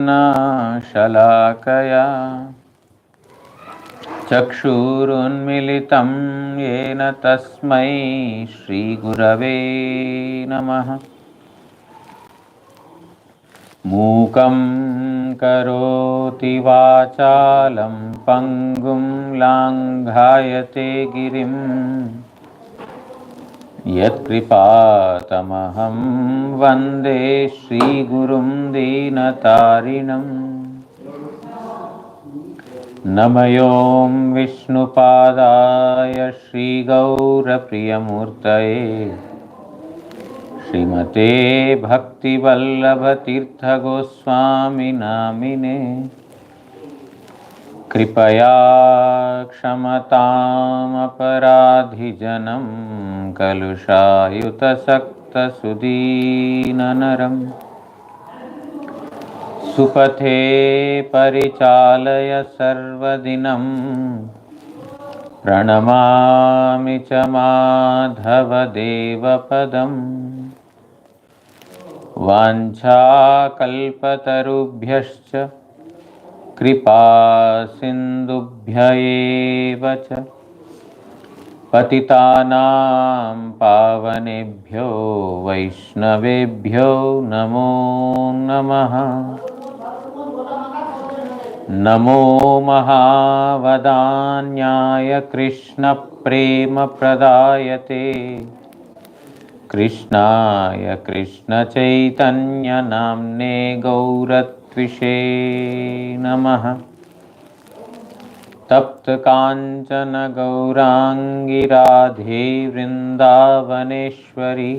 शलाकया चक्षुरुन्मिलितं येन तस्मै श्रीगुरवे नमः। मूकं करोति वाचालं पङ्गुं लाङ्घायते गिरिं यत्कृपातमहं वन्दे श्रीगुरुं दीनतारिणम्। नमयों विष्णुपादाय श्रीगौरप्रियमूर्तये श्रीमते भक्तिवल्लभतीर्थगोस्वामिनामिने कृपया क्षमतामपराधिजनं कलुषायुतसक्तसुदीननरम् सुपथे परिचालय सर्वदिनं प्रणमामि च माधवदेवपदम्। वाञ्छाकल्पतरुभ्यश्च कृपा सिन्धुभ्य एव च पतितानां पावनेभ्यो वैष्णवेभ्यो नमो नमः। नमो महावदान्याय कृष्णप्रेमप्रदायते कृष्णाय कृष्णचैतन्यनाम्ने गौरत्विषे नमः। तप्तकाञ्चन गौराङ्गी राधे वृन्दावनेश्वरी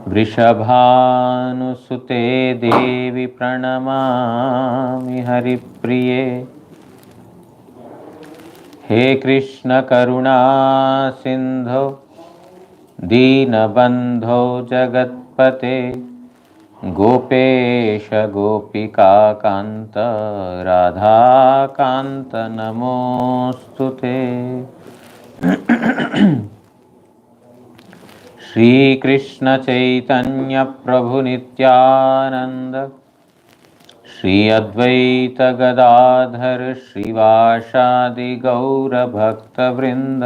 वृषभानुसुते देवी प्रणमामि हरिप्रिये। हे कृष्ण करुणा सिन्धो दीनबन्धो जगत्पते गोपेश गोपिका कान्त राधाकान्त नमोऽस्तुते। श्री कृष्ण चैतन्य प्रभु नित्यानंद श्री अद्वैत गदाधर श्रीवासादि गौर भक्त वृंद।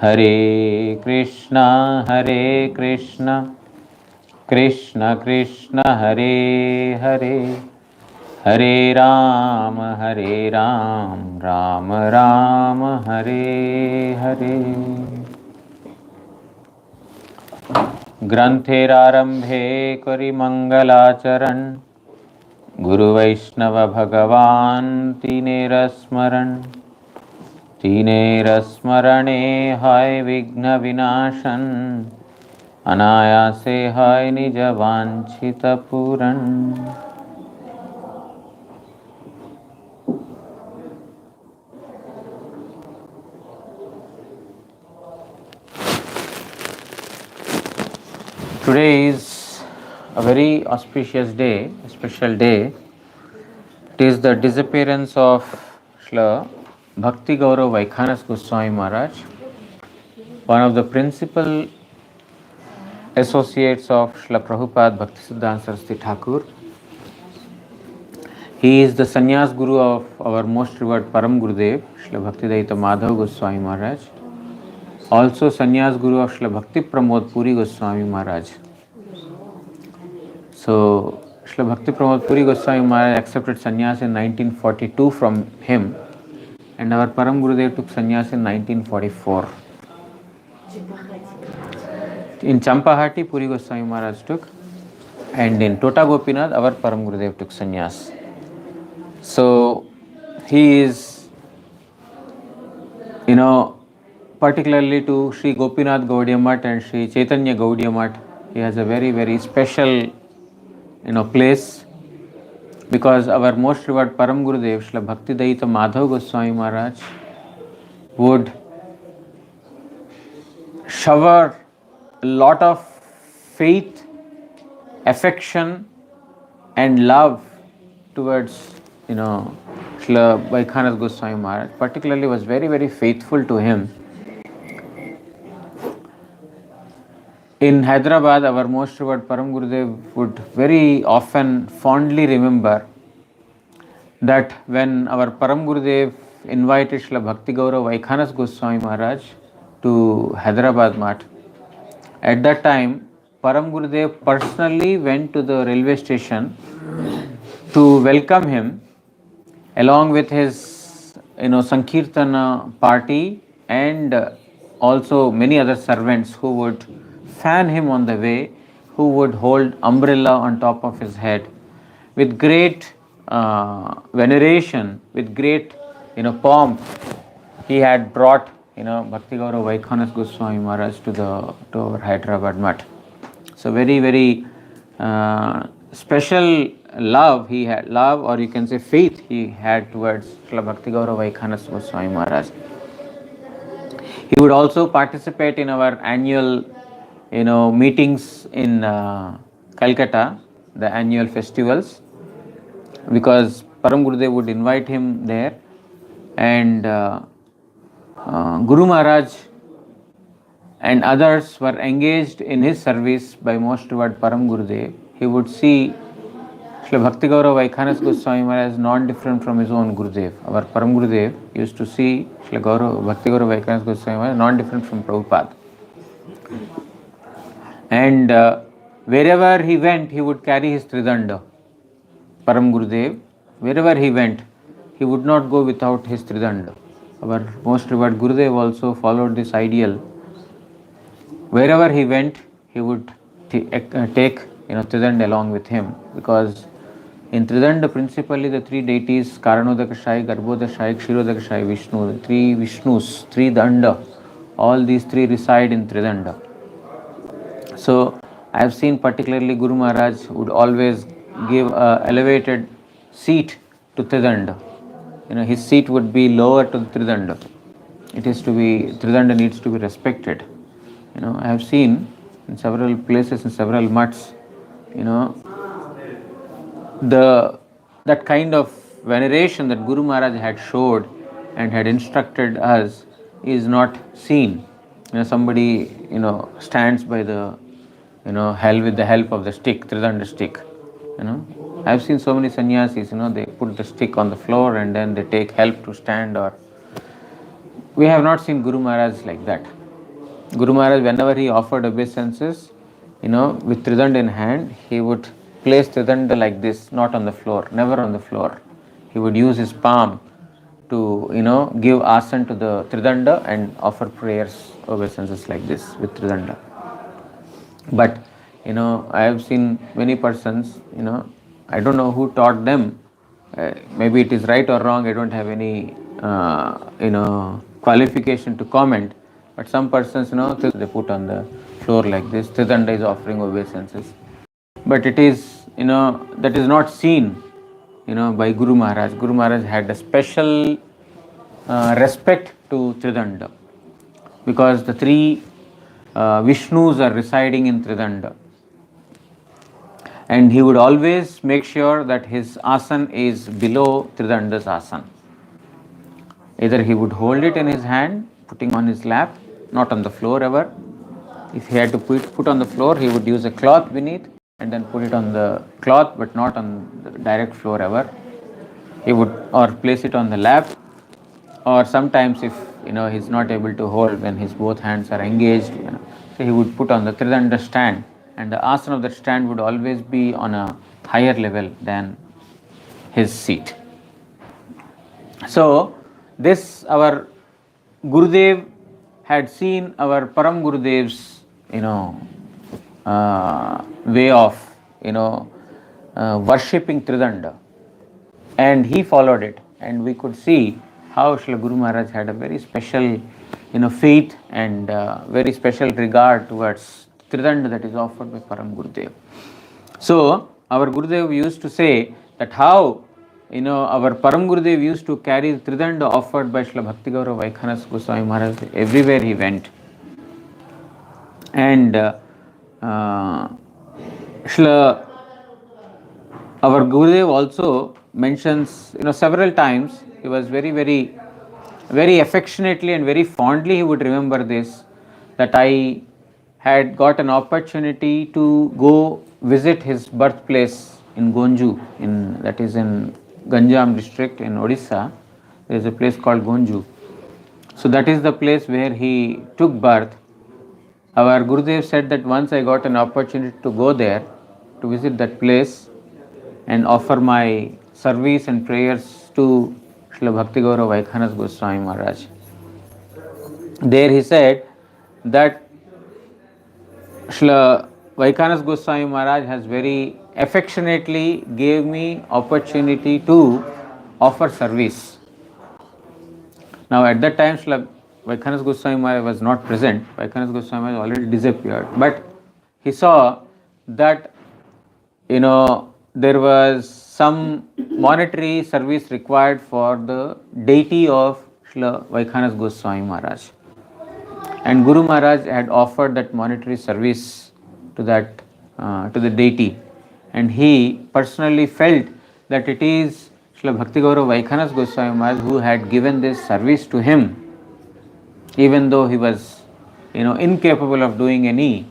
हरे कृष्णा कृष्ण कृष्ण हरे हरे, हरे राम राम राम हरे हरे। ग्रंथेरारंभे करि मंगलाचरण गुरु वैष्णव भगवान तीनेर स्मरणे हाय विघ्न विनाशन अनायासे हाय निज वांछित पूरन। Today is a very auspicious day, a special day. It is the disappearance of Srila Bhakti Gaurava Vaikhanasa Goswami Maharaj, one of the principal associates of Srila Prabhupada Bhaktisiddhanta Saraswati Thakur. He is the sannyas guru of our most revered Param Gurudev, Srila Bhaktidaita Madhav Goswami Maharaj. Also sannyas guru of Srila Bhakti Pramod Puri Goswami Maharaj. So Srila Bhakti Pramod Puri Goswami Maharaj accepted sannyas in 1942 from him, and our Param Gurudev took sannyas in 1944. In Champahati, Puri Goswami Maharaj took, and in Tota Gopinath, our Param Gurudev took sannyas. So he is, particularly to Sri Gopinath Gaudiya Math and Sri Chaitanya Gaudiya Math, he has a very, very special, place, because our most revered Param Gurudev, Srila Bhaktidaita Madhav Goswami Maharaj, would shower a lot of faith, affection, and love towards, Srila Vaikhanasa Goswami Maharaj. Particularly was very, very faithful to him. In Hyderabad, our most revered Param Gurudev would very often fondly remember that when our Param Gurudev invited Srila Bhakti Gaurava Vaikhanasa Goswami Maharaj to Hyderabad Math, at that time Param Gurudev personally went to the railway station to welcome him along with his Sankirtana party and also many other servants who would fan him on the way, who would hold umbrella on top of his head with great veneration, with great pomp. He had brought Bhakti Gaurava Vaikhanasa Goswami Maharaj to our Hyderabad Math. So very special love he had, love or you can say faith he had towards Srila Bhakti Gaurava Vaikhanasa Goswami Maharaj. He would also participate in our annual meetings in Calcutta, the annual festivals, because Param Gurudev would invite him there, and Guru Maharaj and others were engaged in his service by most revered Param Gurudev. He would see Srila Bhakti Gaurava Vaikhanasa Goswami Maharaj as non-different from his own Gurudev. Our Param Gurudev used to see Srila Bhakti Gaurava Vaikhanasa Goswami Maharaj non-different from Prabhupada. And wherever he went, he would carry his Tridanda. Param Gurudev, wherever he went, he would not go without his Tridanda. Our most revered Gurudev also followed this ideal. Wherever he went, he would take Tridanda along with him, because in Tridanda principally the three deities Karanodakashayi, Garbhodashayi, Kshirodakashayi Vishnu, the three Vishnus, three Danda, all these three reside in Tridanda. So I have seen particularly Guru Maharaj would always give an elevated seat to Tridanda. His seat would be lower to the Tridanda. Tridanda needs to be respected. I have seen in several places, in several mutts, that kind of veneration that Guru Maharaj had showed and had instructed us is not seen. Somebody stands by the hell with the help of the stick, Tridanda stick. I have seen so many sannyasis, they put the stick on the floor and then they take help to stand. Or we have not seen Guru Maharaj like that. Guru Maharaj, whenever he offered obeisances, with Tridanda in hand, he would place Tridanda like this, not on the floor, never on the floor. He would use his palm to, give asan to the Tridanda and offer prayers, obeisances like this with Tridanda. But, I have seen many persons, I don't know who taught them. Maybe it is right or wrong, I don't have any, qualification to comment. But some persons, they put on the floor like this. Tridanda is offering obeisances. But it is, that is not seen, by Guru Maharaj. Guru Maharaj had a special respect to Tridanda, because the three Vishnus are residing in Tridanda. And he would always make sure that his asan is below Tridanda's asan. Either he would hold it in his hand, putting on his lap, not on the floor ever. If he had to put on the floor, he would use a cloth beneath and then put it on the cloth, but not on the direct floor ever. He would or place it on the lap, or sometimes if he's not able to hold when his both hands are engaged, so he would put on the Tridanda stand, and the asana of that stand would always be on a higher level than his seat. So this our Gurudev had seen our Param Gurudev's way of worshipping Tridanda, and he followed it, and we could see how Srila Guru Maharaj had a very special faith and very special regard towards Tridanda that is offered by Param Gurudev. So our Gurudev used to say that how our Param Gurudev used to carry the Tridanda offered by Srila Bhakti Gaurava Vaikhanasa Goswami Maharaj everywhere he went. And Srila our Gurudev also mentions, several times, he was very affectionately and very fondly he would remember this, that I had got an opportunity to go visit his birthplace in Gonju, that is in Ganjam district in Odisha. There is a place called Gonju. So that is the place where he took birth. Our Gurudev said that once I got an opportunity to go there, to visit that place and offer my service and prayers to Srila Bhakti Gaurava Vaikhanasa Goswami Maharaj. There he said that Srila Vaikhanasa Goswami Maharaj has very affectionately gave me opportunity to offer service. Now at that time Srila Vaikhanasa Goswami Maharaj was not present. Vaikhanasa Goswami Maharaj already disappeared. But he saw that there was some monetary service required for the deity of Srila Vaikhanasa Goswami Maharaj. And Guru Maharaj had offered that monetary service to the deity, and he personally felt that it is Srila Bhakti Gaurava Vaikhanasa Goswami Maharaj who had given this service to him, even though he was incapable of doing any.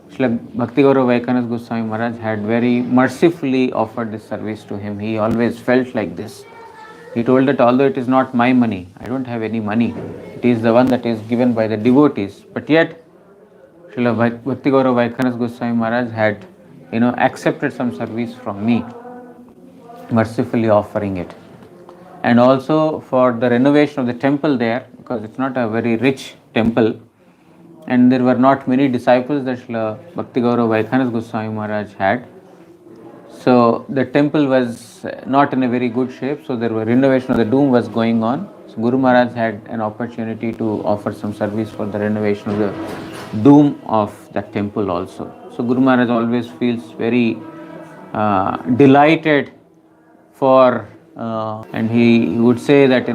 Srila Bhakti Gaurava Vaikhanasa Goswami Maharaj had very mercifully offered this service to him. He always felt like this. He told that although it is not my money, I don't have any money, it is the one that is given by the devotees, but yet Srila Bhakti Gaurava Vaikhanasa Goswami Maharaj had accepted some service from me, mercifully offering it. And also for the renovation of the temple there, because it's not a very rich temple, and there were not many disciples that Srila Bhakti Gaurava Vaikhanasa Goswami Maharaj had. So the temple was not in a very good shape, so there was renovation of the dome was going on. So Guru Maharaj had an opportunity to offer some service for the renovation of the dome of that temple also. So Guru Maharaj always feels very delighted and he would say that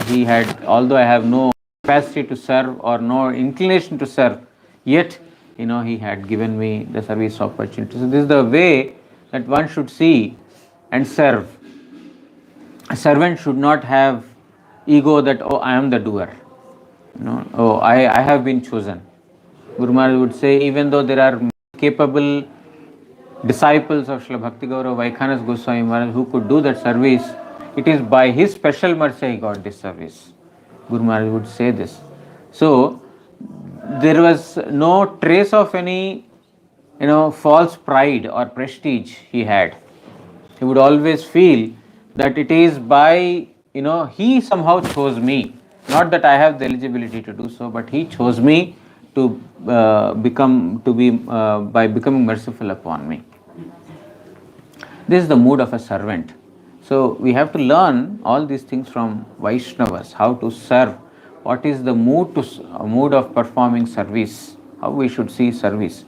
he had, although I have no capacity to serve or no inclination to serve, yet he had given me the service opportunity. So this is the way that one should see and serve. A servant should not have ego that, oh, I am the doer, oh, I have been chosen. Guru Maharaj would say, even though there are capable disciples of Srila Bhakti Gaurava Vaikhanasa Goswami Maharaj who could do that service, it is by his special mercy he got this service. Guru Maharaj would say this. So there was no trace of any false pride or prestige he had. He would always feel that it is by, he somehow chose me. Not that I have the eligibility to do so, but he chose me by becoming merciful upon me. This is the mood of a servant. So we have to learn all these things from Vaishnavas, how to serve, what is the mood of performing service, how we should see service.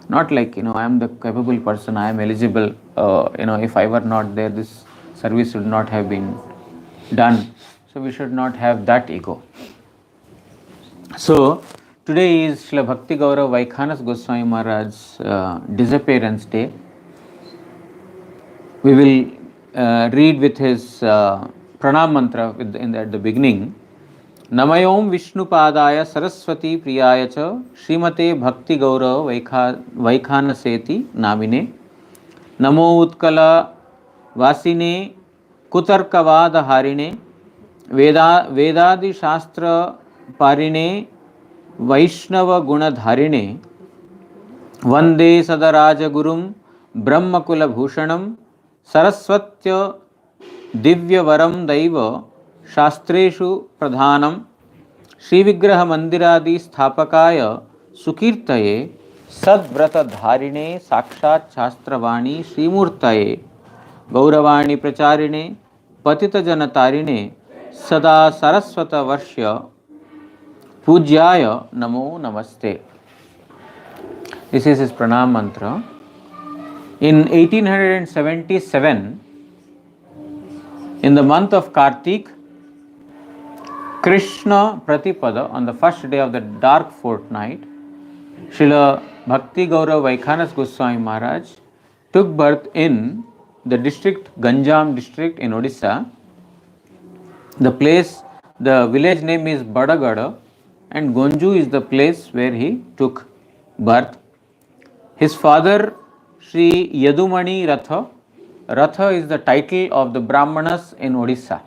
Not like, I am the capable person, I am eligible, if I were not there, this service would not have been done. So we should not have that ego. So today is Srila Bhakti Gaurava Vaikhanasa Goswami Maharaj's disappearance day. We will read with his pranam mantra at the beginning. Namayom Vishnu Padaya Saraswati Priyaya Cha Srimate Bhakti Gaurava Vaikhanaseti Namine Namo Utkala Vasine Kutarkavada Harine Vedadi Shastra Parine Vaishnava Gunadharine Vande Sadaraja Gurum Brahmakula Bhushanam Saraswatya Divyavaram Daiva Shastreshu Pradhanam Shri Vigraha Mandiradi Sthapakaya Sukirtaye Sadvrata Dharine Sakshat Shastravani Srimurtaye Gauravani Pracharine Patita Janatarine Sada Saraswata Varshya Pujyaya Namo Namaste. This is his pranam mantra. In 1877, in the month of Kartik, Krishna Pratipada, on the first day of the dark fortnight, Srila Bhakti Gaurava Vaikhanasa Goswami Maharaj took birth in the district, Ganjam district in Odisha. The village name is Badagada, and Gonju is the place where he took birth. His father, Sri Yadumani Ratha. Ratha is the title of the Brahmanas in Odisha.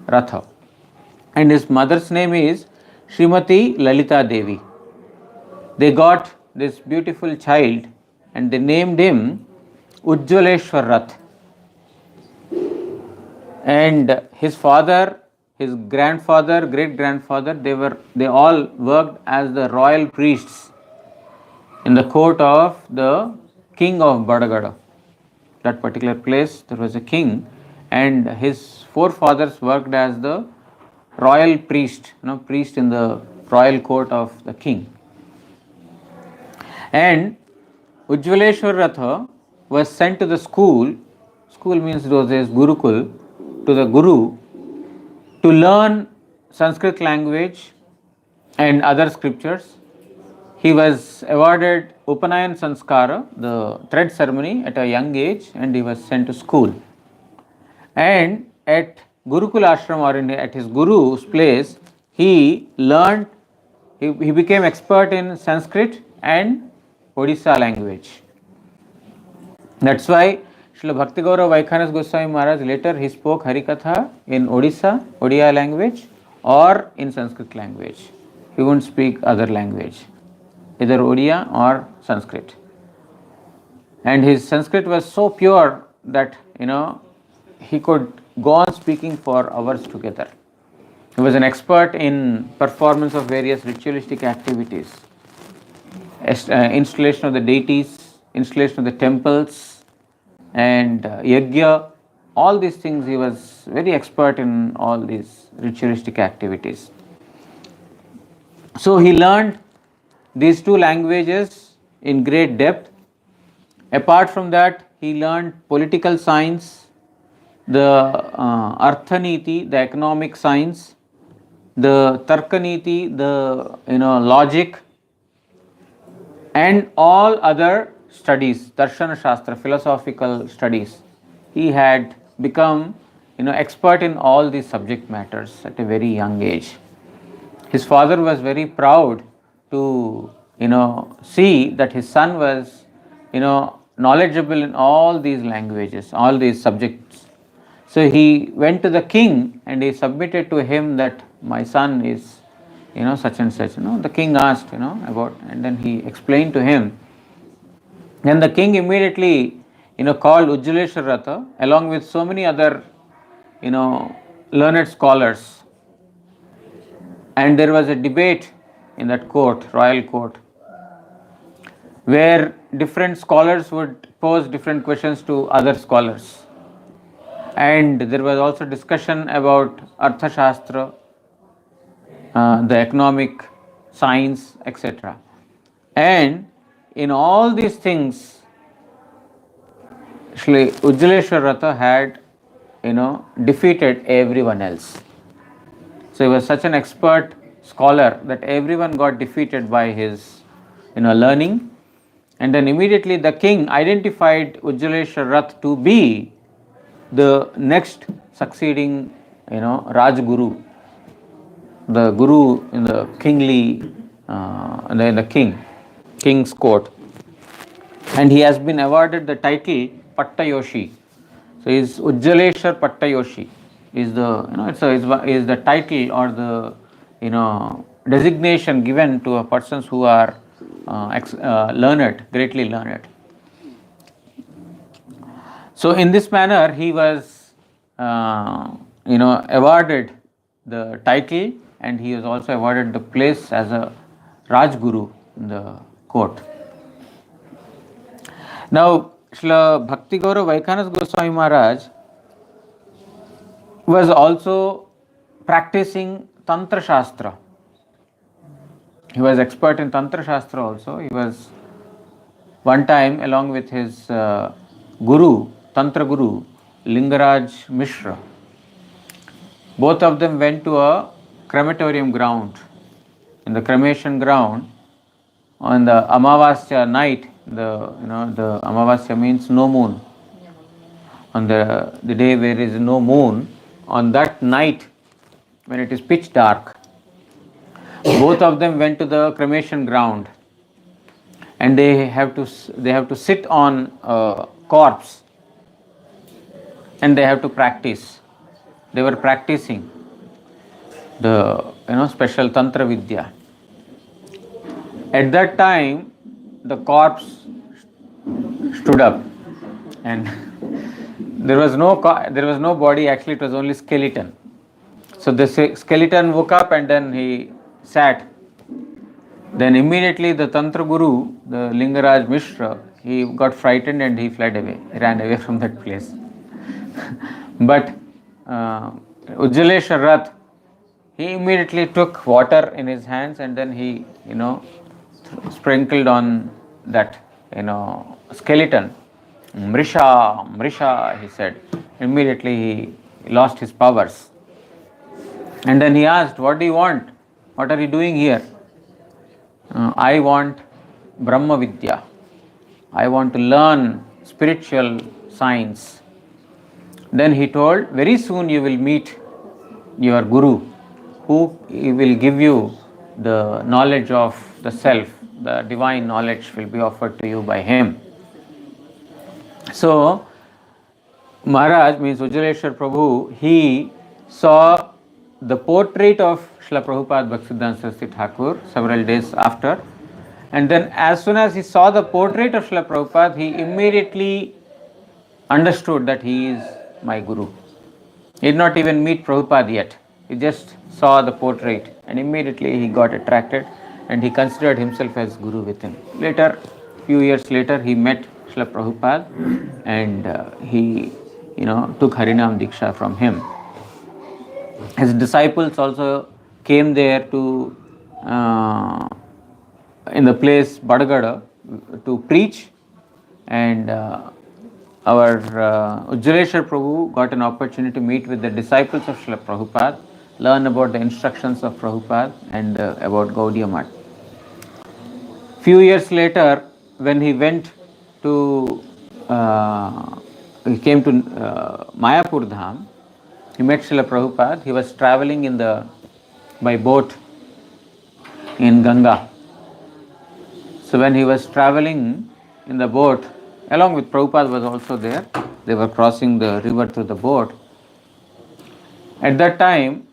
Ratha. And his mother's name is Srimati Lalita Devi. They got this beautiful child and they named him Ujjaleshwar Rath. And his father, his grandfather, great grandfather, they all worked as the royal priests in the court of the king of Badagada. That particular place, there was a king, and his forefathers worked as the royal priest, priest in the royal court of the king. And Ujjaleshwar Ratha was sent to the school means those days Gurukul, to the Guru to learn Sanskrit language and other scriptures. He was awarded Upanayan Sanskara, the thread ceremony, at a young age, and he was sent to school. And at Gurukul Ashram, or at his Guru's place, he learned, he became expert in Sanskrit and Odisha language. That's why Srila Bhakti Gaurava Vaikhanasa Goswami Maharaj later he spoke Harikatha in Odia language or in Sanskrit language. He wouldn't speak other language, either Odia or Sanskrit. And his Sanskrit was so pure that he could go on speaking for hours together. He was an expert in performance of various ritualistic activities, installation of the deities, installation of the temples, and yajna, all these things. He was very expert in all these ritualistic activities. So he learned these two languages in great depth. Apart from that, he learned political science, the Arthaniti, the economic science, the Tarkaniti, the logic, and all other studies, Darshana Shastra, philosophical studies. He had become expert in all these subject matters at a very young age. His father was very proud to see that his son was knowledgeable in all these languages, all these subjects. So he went to the king and he submitted to him that my son is such and such. The king asked about, and then he explained to him. Then the king immediately called Ujjaleshwar Ratha along with so many other learned scholars, and there was a debate in that court, royal court, where different scholars would pose different questions to other scholars, and there was also discussion about Artha Shastra, the economic science, etc. And in all these things, Shri Ujjaleshwar Ratha had defeated everyone else. So he was such an expert scholar that everyone got defeated by his learning. And then immediately the king identified Ujjaleshwar Ratha to be the next succeeding Rajguru, the guru in the kingly in the king's court, and he has been awarded the title Pattayoshi. So is Ujjaleshwar Pattayoshi is the is the title or the designation given to a persons who are learned, greatly learned. So in this manner he was awarded the title, and he was also awarded the place as a Rajguru in the court. Now, Srila Bhakti Gaurava Vaikhanasa Goswami Maharaj was also practicing Tantra Shastra. He was expert in Tantra Shastra also. He was one time along with his guru, Tantra Guru, Lingaraj Mishra. Both of them went to a crematorium ground. In the cremation ground, on the Amavasya night, the Amavasya means no moon. On the day where there is no moon, on that night when it is pitch dark, both of them went to the cremation ground and they have to sit on a corpse, and they have to practice. They were practicing the special tantra vidya. At that time, the corpse stood up, and there was no body. Actually, it was only skeleton. So the skeleton woke up, and then he sat. Then immediately the Tantra Guru, the Lingaraj Mishra, he got frightened and he fled away. He ran away from that place. But Ujjaleshwar Rath, he immediately took water in his hands, and then he, sprinkled on that, skeleton. Mrisha, Mrisha, he said. Immediately he lost his powers. And then he asked, what do you want? What are you doing here? I want Brahma Vidya. I want to learn spiritual science. Then he told, very soon you will meet your Guru, who will give you the knowledge of the self. The divine knowledge will be offered to you by him. So, Maharaj, means Ujjaleshwar Prabhu, he saw the portrait of Srila Prabhupada Bhaktisiddhanta Saraswati Thakur several days after, and then as soon as he saw the portrait of Srila Prabhupada, he immediately understood that he is my Guru. He did not even meet Prabhupada yet. He just saw the portrait and immediately he got attracted and he considered himself as Guru with him. Later, few years later, he met Srila Prabhupada and he took Harinam Diksha from him. His disciples also came there to in the place Badagada to preach, and our Ujjaleshwar Prabhu got an opportunity to meet with the disciples of Srila Prabhupada, learn about the instructions of Prabhupada and about Gaudiya Math. Few years later, when he went to he came to Mayapur Dham, he met Srila Prabhupada. He was traveling by boat in Ganga. So when he was traveling in the boat, along with Prabhupada was also there, they were crossing the river through the boat. At that time,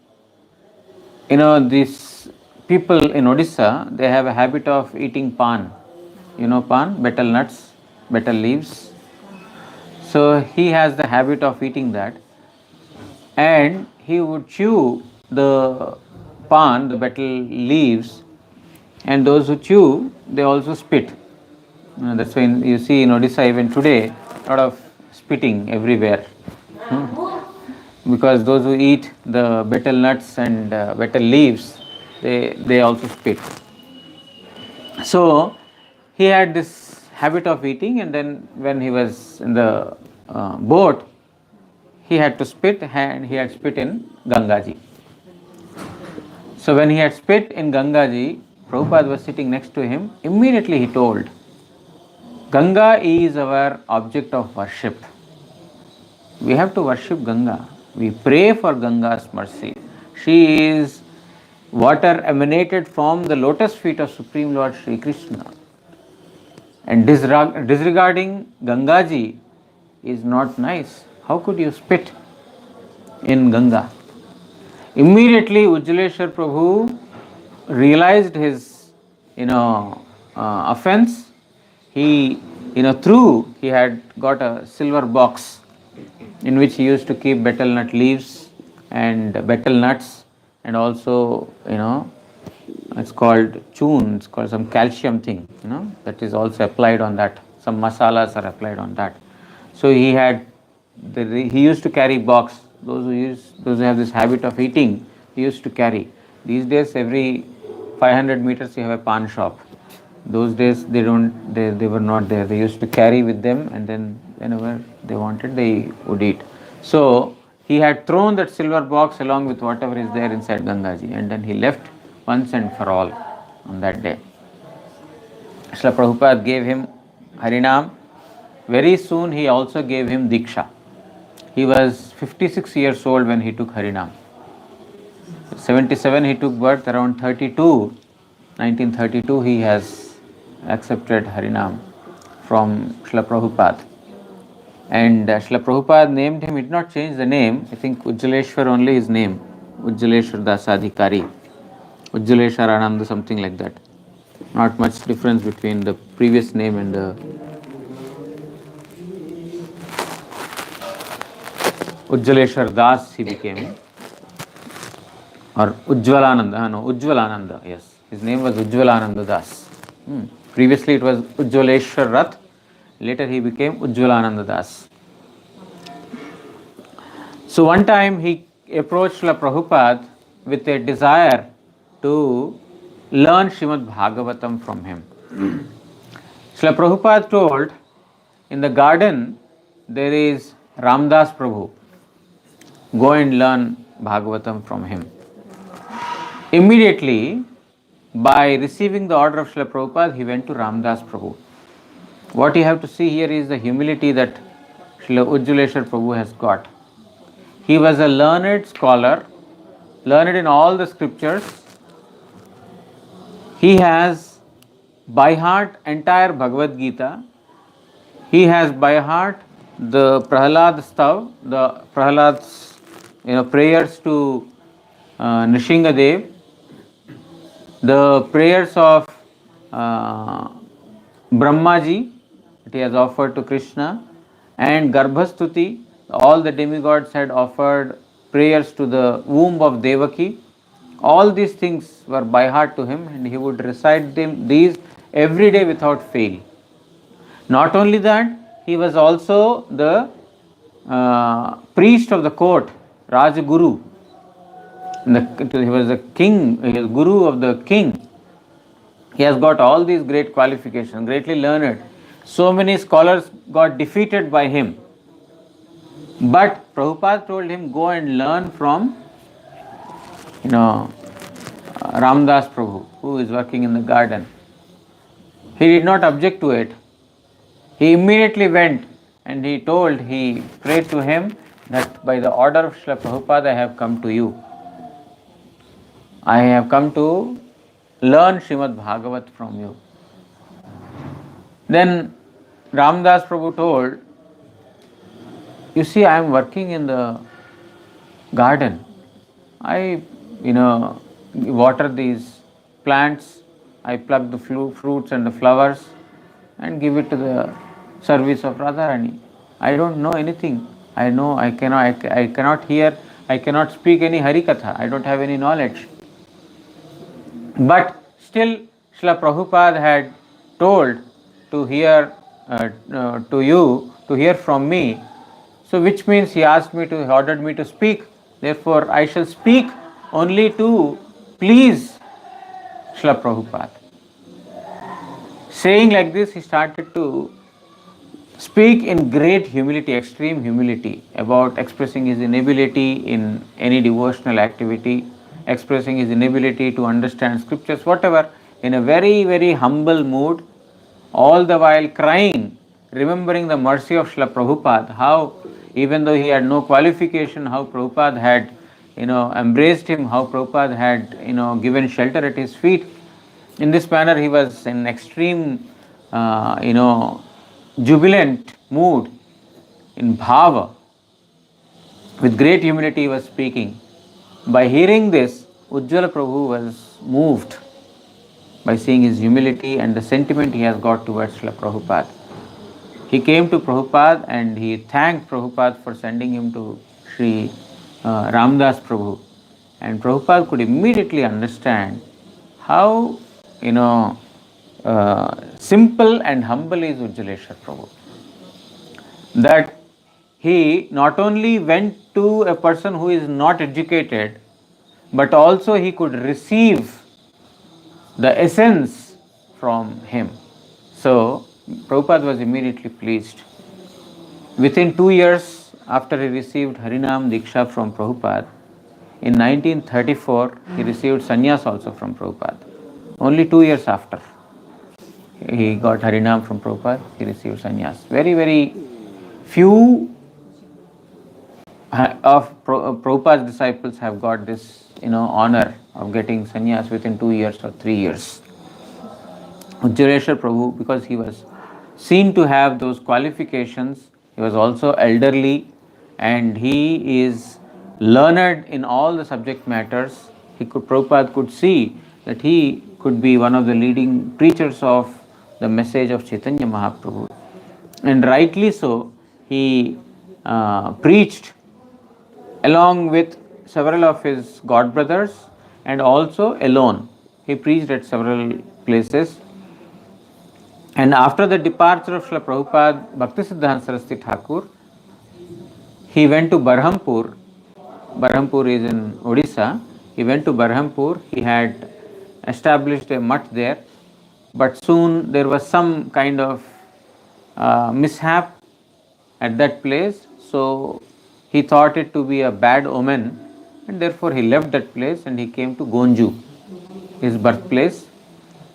these people in Odisha, they have a habit of eating pan. Pan, betel nuts, betel leaves. So he has the habit of eating that. And he would chew the pan, the betel leaves, and those who chew, they also spit. That's why you see in Odisha even today, a lot of spitting everywhere. Because those who eat the betel nuts and betel leaves, they also spit. So he had this habit of eating, and then when he was in the boat, he had to spit, and he had spit in Gangaji. So when he had spit in Gangaji, Prabhupada was sitting next to him. Immediately he told, Ganga is our object of worship. We have to worship Ganga. We pray for Ganga's mercy. She is water emanated from the lotus feet of Supreme Lord Sri Krishna. And disregarding Gangaji is not nice. How could you spit in Ganga? Immediately Ujjaleshwar Prabhu realized his offense. He had got a silver box in which he used to keep betel nut leaves and betel nuts, and also it's called chun, it's called some calcium thing, that is also applied on that. Some masalas are applied on that. So he used to carry box. Those who have this habit of eating, he used to carry. These days, every 500 meters you have a pan shop. Those days they were not there. They used to carry with them, and then whenever they wanted, they would eat. So he had thrown that silver box along with whatever is there inside Gangaji, and then he left once and for all on that day. Srila Prabhupada gave him Harinam. Very soon he also gave him Diksha. He was 56 years old when he took Harinam. 77 he took birth, around 1932 he has accepted Harinam from Srila Prabhupada. And Srila Prabhupada named him, he did not change the name, I think Ujjaleshwar only his name, Ujjaleshwar Dasadhikari, Ujjaleshwar Ananda, something like that. Not much difference between the previous name and the Ujjaleshwar Das he became. Or Ujjwalananda, no, Ujjwalananda, yes. His name was Ujjwalananda Das. Previously it was Ujjaleshwar Rath, later he became Ujjwalananda Das. So one time he approached Srila Prabhupada with a desire to learn Srimad Bhagavatam from him. Srila Prabhupada told, in the garden there is Ramdas Prabhu, go and learn Bhagavatam from him. Immediately, by receiving the order of Srila Prabhupada, he went to Ramdas Prabhu. What you have to see here is the humility that Srila Ujjaleshwar Prabhu has got. He was a learned scholar, learned in all the scriptures. He has by heart entire Bhagavad Gita. He has by heart the Prahlad Stav, the Prahlad's prayers to Nrisinghadev, the prayers of Brahmaji that he has offered to Krishna, and Garbhastuti, all the demigods had offered prayers to the womb of Devaki. All these things were by heart to him, and he would recite these every day without fail. Not only that, he was also the priest of the court, Rajguru. He was the king, he was guru of the king. He has got all these great qualifications, greatly learned. So many scholars got defeated by him. But Prabhupada told him, go and learn from Ramdas Prabhu, who is working in the garden. He did not object to it. He immediately went and he prayed to him that by the order of Srila Prabhupada I have come to you. I have come to learn Srimad Bhagavat from you. Then Ramdas Prabhu told, you see, I am working in the garden. I, water these plants, I pluck the fruits and the flowers and give it to the service of Radharani. I don't know anything. I cannot hear, I cannot speak any Harikatha. I don't have any knowledge. But still, Srila Prabhupada had told to hear from me. So which means he ordered me to speak. Therefore, I shall speak only to please Srila Prabhupada. Saying like this, he started to speak in great humility, extreme humility, about expressing his inability in any devotional activity, expressing his inability to understand scriptures, whatever, in a very, very humble mood, all the while crying, remembering the mercy of Srila Prabhupada, how even though he had no qualification, how Prabhupada had embraced him, how Prabhupada had given shelter at his feet. In this manner he was in extreme jubilant mood, in bhava. With great humility he was speaking. By hearing this, Ujjwala Prabhu was moved by seeing his humility and the sentiment he has got towards Srila Prabhupada. He came to Prabhupada and he thanked Prabhupada for sending him to Sri Ramdas Prabhu. And Prabhupada could immediately understand how simple and humble is Ujjaleshwar Prabhu. That he not only went to a person who is not educated, but also he could receive the essence from him. So Prabhupada was immediately pleased. Within 2 years after he received Harinam Diksha from Prabhupada, in 1934 he received sannyas also from Prabhupada. Only 2 years after he got Harinam from Prabhupada, he received sannyas. Very, very few of Prabhupada's disciples have got this honor of getting sannyas within 2 years or 3 years. Ujjaleshwar Prabhu, because he was seen to have those qualifications. He was also elderly and he is learned in all the subject matters. Prabhupada could see that he could be one of the leading preachers of the message of Chaitanya Mahaprabhu. And rightly so, he preached along with several of his god brothers and also alone. He preached at several places. And after the departure of Srila Prabhupada, Bhaktisiddhanta Saraswati Thakur, he went to Berhampur. Berhampur is in Odisha. He went to Berhampur. He had established a mutt there, but soon there was some kind of mishap at that place. So he thought it to be a bad omen, and therefore he left that place and he came to Gonju, his birthplace,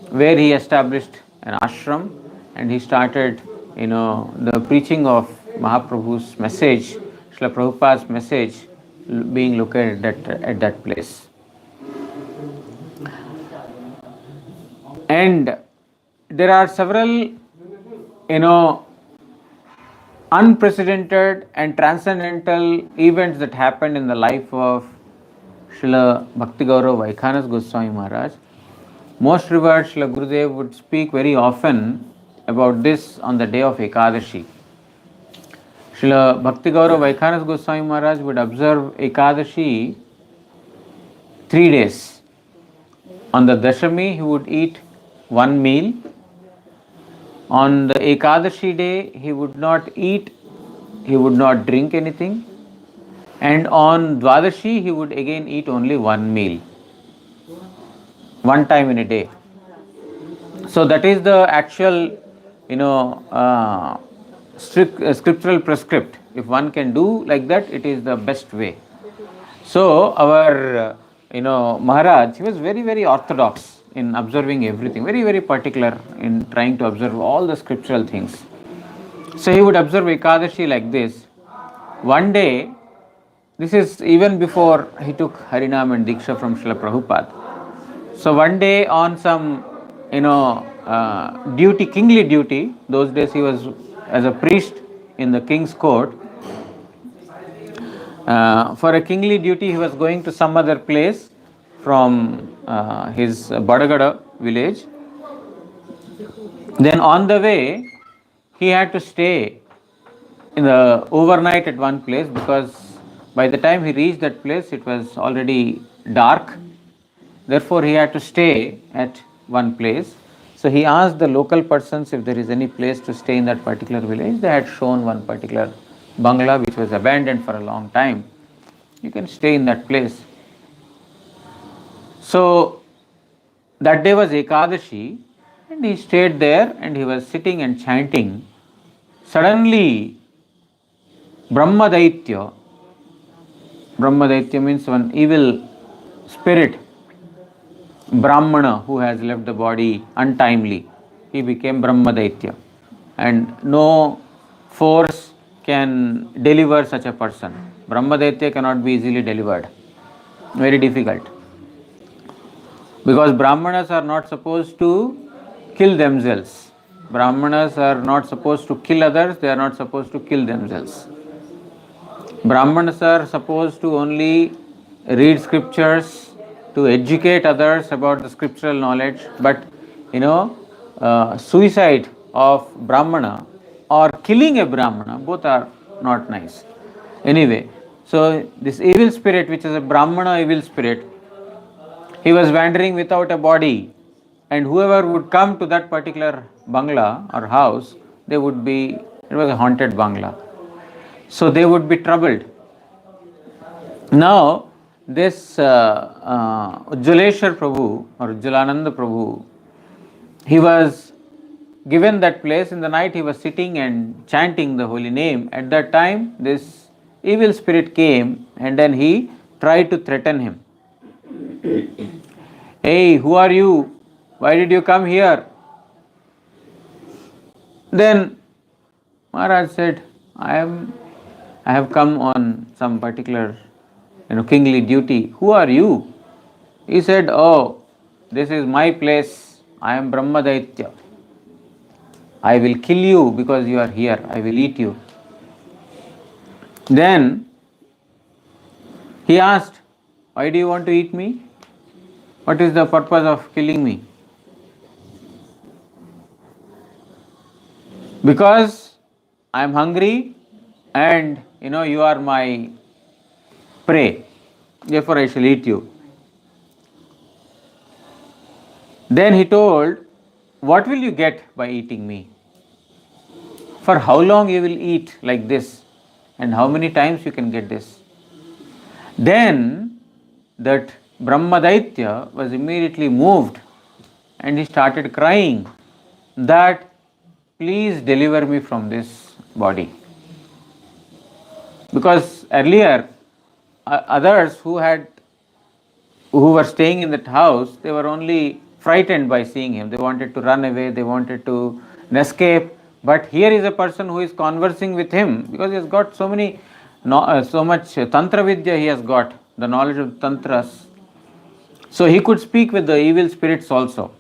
where he established an ashram and he started, the preaching of Mahaprabhu's message, Srila Prabhupada's message, being located at that place. And there are several, unprecedented and transcendental events that happened in the life of Srila Bhakti Gaurava Vaikhanasa Goswami Maharaj. Most revered Srila Gurudev would speak very often about this on the day of Ekadashi. Srila Bhakti Gaurava Vaikhanasa Goswami Maharaj would observe Ekadashi 3 days. On the Dashami, he would eat one meal. On the Ekadashi day, he would not eat, he would not drink anything. And on Dwadashi, he would again eat only one meal, one time in a day. So that is the actual, scriptural prescript. If one can do like that, it is the best way. So our, Maharaj, he was very, very orthodox in observing everything, very, very particular in trying to observe all the scriptural things. So he would observe Ekadashi like this. One day, this is even before he took Harinam and Diksha from Srila Prabhupada. So one day on some, duty, kingly duty, those days he was as a priest in the king's court. For a kingly duty, he was going to some other place from his Badagada village. Then on the way, he had to stay in the overnight at one place, because by the time he reached that place, it was already dark. Therefore, he had to stay at one place. So he asked the local persons if there is any place to stay in that particular village. They had shown one particular bungalow which was abandoned for a long time. You can stay in that place. So that day was Ekadashi and he stayed there and he was sitting and chanting. Suddenly, Brahmadaitya means one evil spirit, Brahmana, who has left the body untimely, he became Brahmadaitya. And no force can deliver such a person. Brahmadaitya cannot be easily delivered. Very difficult. Because Brahmanas are not supposed to kill themselves. Brahmanas are not supposed to kill others, they are not supposed to kill themselves. Brahmanas are supposed to only read scriptures, to educate others about the scriptural knowledge, but suicide of Brahmana or killing a Brahmana, both are not nice. Anyway, so this evil spirit, which is a Brahmana evil spirit, he was wandering without a body, and whoever would come to that particular bangla or house, it was a haunted bangla. So they would be troubled. Now, this Ujjaleshwar Prabhu or Ujjalananda Prabhu, he was given that place. In the night he was sitting and chanting the holy name. At that time, this evil spirit came and then he tried to threaten him. Hey, who are you? Why did you come here? Then Maharaj said, I have come on some particular kingly duty. Who are you? He said, oh, this is my place. I am Brahmadaitya. I will kill you because you are here. I will eat you. Then he asked, why do you want to eat me? What is the purpose of killing me? Because I am hungry and you are my prey. Therefore I shall eat you. Then he told, what will you get by eating me? For how long you will eat like this? And how many times you can get this? Then that Brahmadaitya was immediately moved and he started crying that please deliver me from this body. Because earlier others who were staying in that house, they were only frightened by seeing him. They wanted to run away, they wanted to escape. But here is a person who is conversing with him because he has got so much Tantra Vidya he has got, the knowledge of Tantras. So he could speak with the evil spirits also.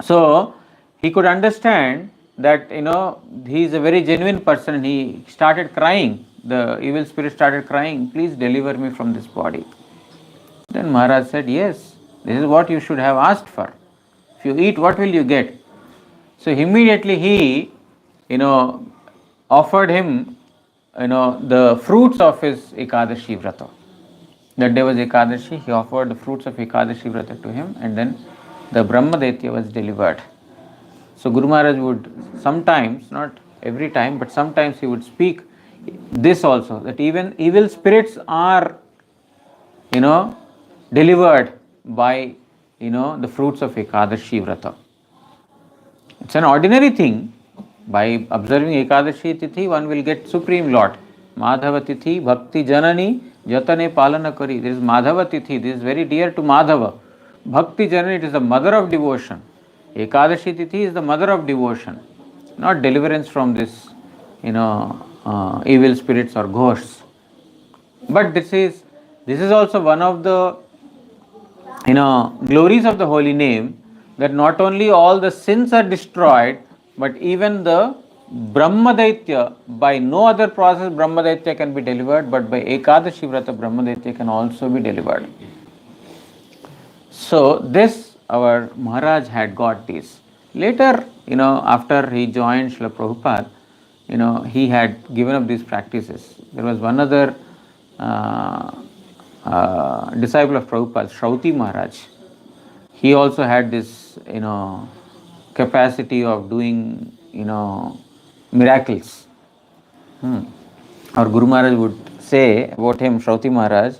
So he could understand that he is a very genuine person, and he started crying. The evil spirit started crying, please deliver me from this body. Then Maharaj said, yes, this is what you should have asked for. If you eat, what will you get? So immediately he offered him the fruits of his Ekadashi Vrata. That day was Ekadashi, he offered the fruits of Ekadashi Vrata to him, and then the Brahmadaitya was delivered. So Guru Maharaj would sometimes, not every time, but sometimes he would speak this also, that even evil spirits are delivered by the fruits of Ekadashi Vrata. It's an ordinary thing. By observing Ekadashi Tithi, one will get Supreme Lord. Madhava Tithi, Bhakti Janani, Jatane Palana Kari. There is Madhava Tithi, this is very dear to Madhava. Bhakti Janani, it is the mother of devotion. Ekadashi Tithi is the mother of devotion, not deliverance from this, evil spirits or ghosts. But this is also one of the, glories of the holy name, that not only all the sins are destroyed, but even the Brahmadaitya, by no other process Brahmadaitya can be delivered, but by Ekadashi Vrata Brahmadaitya can also be delivered. So this, our Maharaj had got this. Later, after he joined Srila Prabhupada, he had given up these practices. There was one other disciple of Prabhupada, Shrauti Maharaj. He also had this, capacity of doing, miracles. Our Guru Maharaj would say about him, Shrauti Maharaj,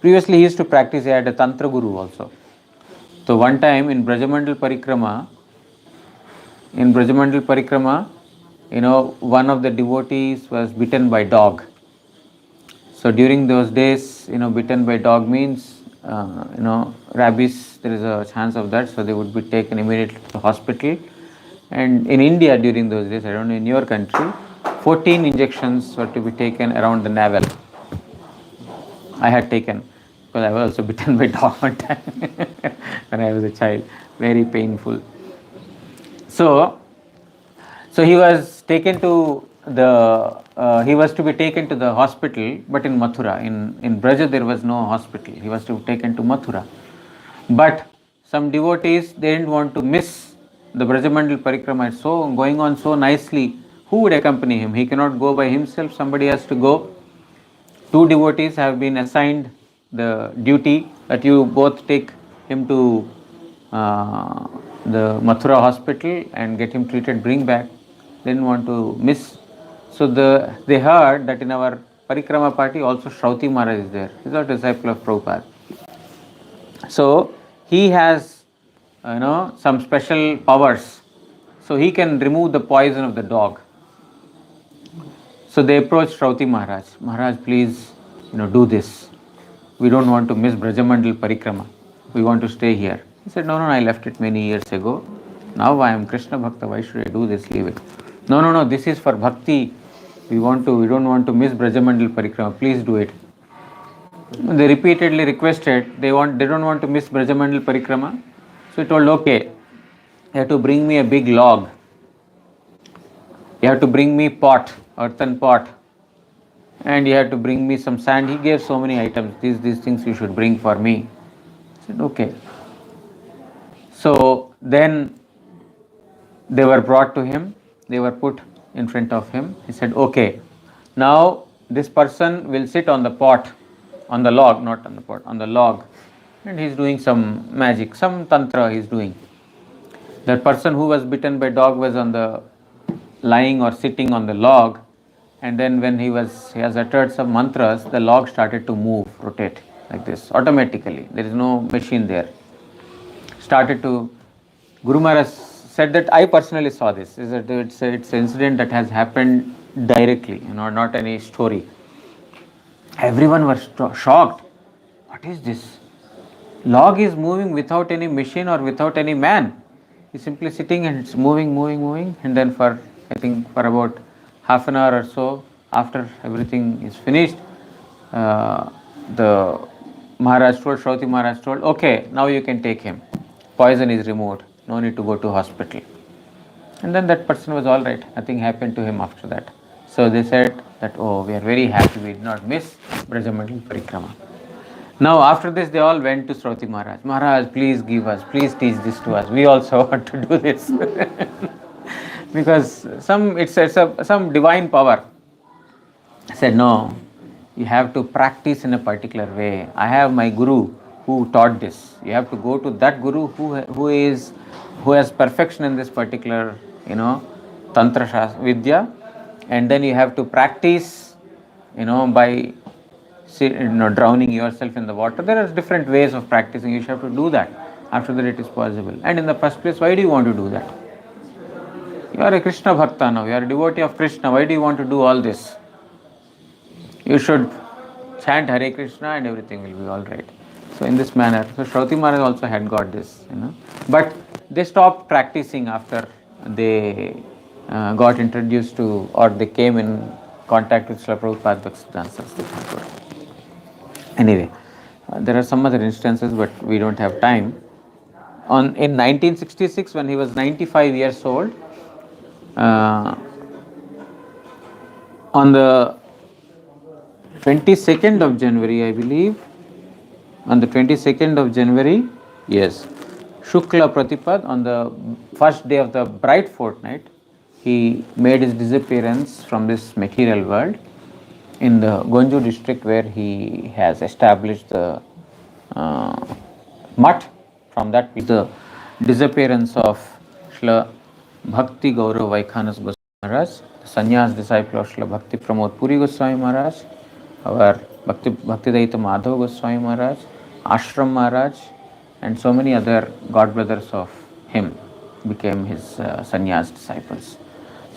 previously he used to practice, he had a Tantra Guru also. So one time in Brajamandal Parikrama, one of the devotees was bitten by dog. So during those days, bitten by dog means, rabies, there is a chance of that. So they would be taken immediately to the hospital. And in India during those days, I don't know in your country, 14 injections were to be taken around the navel. I had taken, because I was also bitten by dog one time when I was a child. Very painful. So he was taken to he was to be taken to the hospital, but in Mathura. In Braja there was no hospital. He was to be taken to Mathura. But some devotees, they didn't want to miss the Brajamandal Parikrama. It's so going on so nicely. Who would accompany him? He cannot go by himself. Somebody has to go. 2 devotees have been assigned the duty that you both take him to the Mathura hospital and get him treated, bring back. They didn't want to miss. So they heard that in our Parikrama party also Shrauti Maharaj is there. He is a disciple of Prabhupada. So he has some special powers. So he can remove the poison of the dog. So they approached Shrauti Maharaj. Maharaj, please do this. We don't want to miss Brajamandal Parikrama. We want to stay here. He said, no, I left it many years ago. Now I am Krishna Bhakta. Why should I do this? Leave it. No, this is for Bhakti. We don't want to miss Brajamandal Parikrama. Please do it. They repeatedly requested. They don't want to miss Brajamandal Parikrama. So he told, okay, you have to bring me a big log. You have to bring me pot, earthen pot, and you have to bring me some sand. He gave so many items. These things you should bring for me. I said, okay. So then they were brought to him. They were put in front of him. He said, okay, now this person will sit on the pot, on the log, not on the pot, on the log. And he's doing some magic, some tantra he's doing. That person who was bitten by dog was on the lying or sitting on the log, and then when he has uttered some mantras, the log started to move, rotate like this automatically. There is no machine there. Started to. Guru Maharaj said that I personally saw this. Is that it's an incident that has happened directly, not any story. Everyone was shocked. What is this? Log is moving without any machine or without any man. He's simply sitting and it's moving, and then for I think for about half an hour or so, after everything is finished, the Maharaj told, Shrauti Maharaj told, okay, now you can take him. Poison is removed. No need to go to hospital. And then that person was all right. Nothing happened to him after that. So they said that, oh, we are very happy we did not miss Brajamandal Parikrama. Now after this they all went to Srauti Maharaj. Maharaj, please give us, please teach this to us. We also want to do this. Because some divine power. I said, no, you have to practice in a particular way. I have my guru who taught this. You have to go to that guru who has perfection in this particular, Tantra Vidya, and then you have to practice, by drowning yourself in the water. There are different ways of practicing. You have to do that. After that it is possible. And in the first place, why do you want to do that? You are a Krishna Bhakta now. You are a devotee of Krishna. Why do you want to do all this? You should chant Hare Krishna and everything will be all right. So in this manner, so Shrauti Maharaj also had got this, But they stopped practicing after they got introduced to, or they came in contact with Srila Prabhupada Bhaktisiddhanta Saraswati Thakur. Anyway, there are some other instances, but we don't have time. In 1966, when he was 95 years old, on the 22nd of January, I believe, on the 22nd of January, yes, Shukla Pratipad, on the first day of the bright fortnight, he made his disappearance from this material world in the Gonju district, where he has established the mutt. From that, the disappearance of Srila Bhakti Gaurava Vaikhanasa Goswami Maharaj, the sannyas disciple of Srila Bhakti Pramod Puri Goswami Maharaj, our Bhaktidaita Madhava Goswami Maharaj, Ashram Maharaj, and so many other godbrothers of him became his sannyas disciples.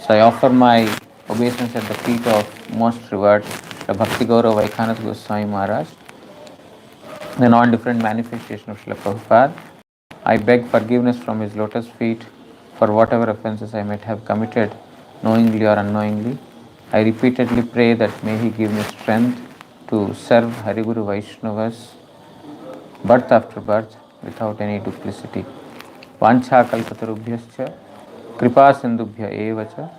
So I offer my obeisance at the feet of most revered the Bhakti Gaurava Vaikhanasa Goswami Maharaj, the non-different manifestation of Srila Prabhupada. I beg forgiveness from his lotus feet for whatever offenses I might have committed, knowingly or unknowingly. I repeatedly pray that may he give me strength to serve Hariguru Vaishnavas birth after birth without any duplicity. Vancha kalpatarubhyascha kripa sindubhya evacha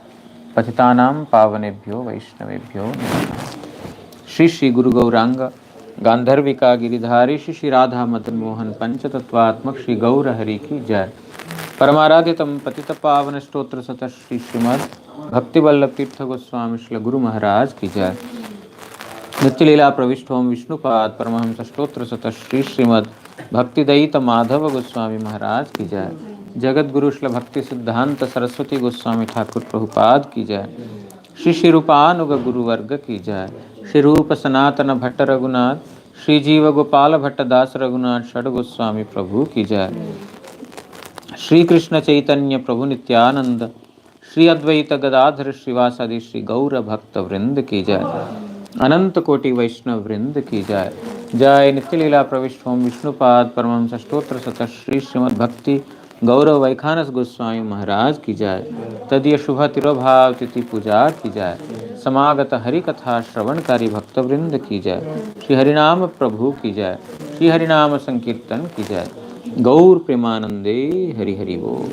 patitanam pavanebhyo vaishnavebhyo namaha. Shri Guru Gauranga Gandharvika Giridhari Shri Radha Madan Mohan Panchatattvatmak Shri Gaura Hari ki Jai. Paramaraditam Patita Pavana Stotra Sata Shri Sreemad Bhakti Vallabh Tirtha Goswami Shri Guru Maharaj ki Jai. Nitya Pravishthom Vishnupad Paramahamsa Stotra Sata Shri Sreemad Bhaktidaita Madhava Goswami Maharaj ki Jai. Jagat Guru Shri Bhakti Siddhanta Saraswati Goswami Thakur Prabhupada ki Jai. Shri Shri Rupanuga Guru Varga ki Jai. Shri Rupa Sanatana Bhatta Raghunath Shri Jiva Gopala Bhatta Das Raghunath Shad Goswami Prabhu ki Jai. Shri Krishna Chaitanya Prabhu Nityananda Shri Advaita Gadadhar Srivasadi Shri Gaura Bhakta Vrind ki Jai. Ananta Koti Vaishnav Vrind ki Jai. Jai Nityalila Pravishthom Vishnupad Paramamsa Stotra Sata Shri Srimad Bhakti Gaurava Vaikhanasa Goswami Maharaj ki Jai. Tadiya Shubha Tirobhav Titi Puja ki Jai. Samagata Hari Katha Shravanakari Bhakta Vrind ki Jai. Shri Harinama Prabhu ki Jai. Shri Harinama Sankirtan ki Jai. Gaur Premanande Hari Hari Bol.